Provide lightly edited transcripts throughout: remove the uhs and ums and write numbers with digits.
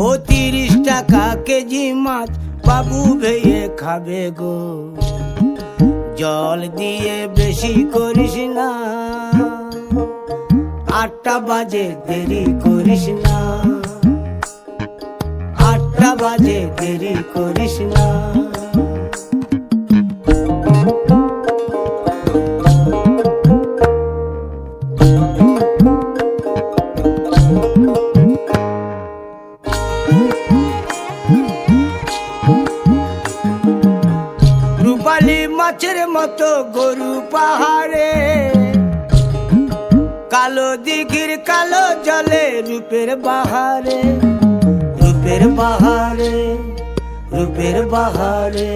ও 30 টাকা কেজি মাছ বাবু ভেয়ে খাবে গো। জল দিয়ে বেশি করিস না, 8টা বাজে দেরি করিস না, 8টা বাজে দেরি করিস না। রূপালী মাছের মতো গরু পাহাড়ে, কালো দিঘির কালো জলে রূপের বাহারে, রূপের বাহারে, রূপের বাহারে।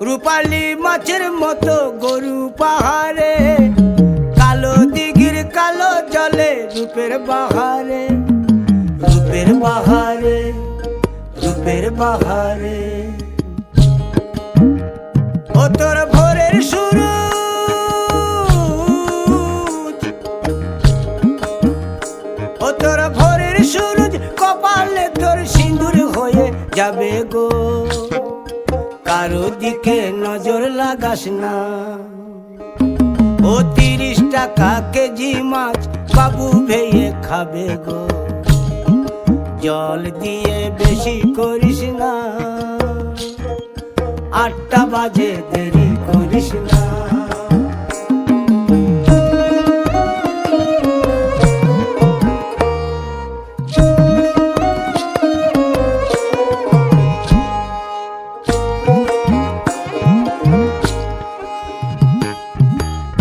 রূপালী মাছের মতো গরু পাহাড়ে, কালো দিঘির কালো জলে রূপের বাহারে, রূপের বাহারে, রূপের বাহারে। ও তোর ভোরের সূরজ, ও তোর ভোরের সূরজ কপালে তোর সিঁদুর হয়ে যাবে গো। কারো দিকে নজর লাগাস না, ও 30 টাকা কেজি মাছ বাবু ভেয়ে খাবে গো। জল দিয়ে বেশি করিস না, 8টা বাজে দেরি করিস না।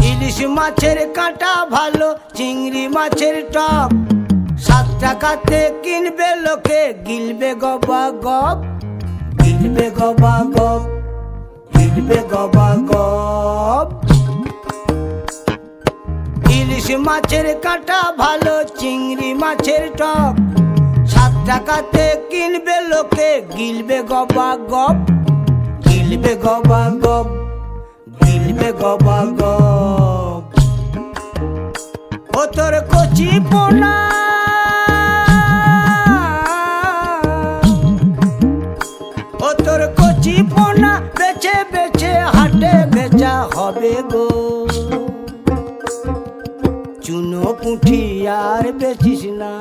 ইলিশ মাছের কাঁটা ভালো, চিংড়ি মাছের টক, 7 টাকাতে কিনবে লোকে, গিলবে গবা গপ, গিলবে গবা গপ, গিলবে গবা গপ। ইলিশ মাছের কাঁটা ভালো, চিংড়ি মাছের টক, 7 টাকাতে কিনবে লোকে, গিলবে গবা গপ, গিলবে গবা গপ, গিলবে গবা গপ। ও তোর কচি পোনা, ও তোর কচি পোনা বেছে বেছে হাটে বেচা হবে গো। চুনো পুঁঠি আর বেচিস না।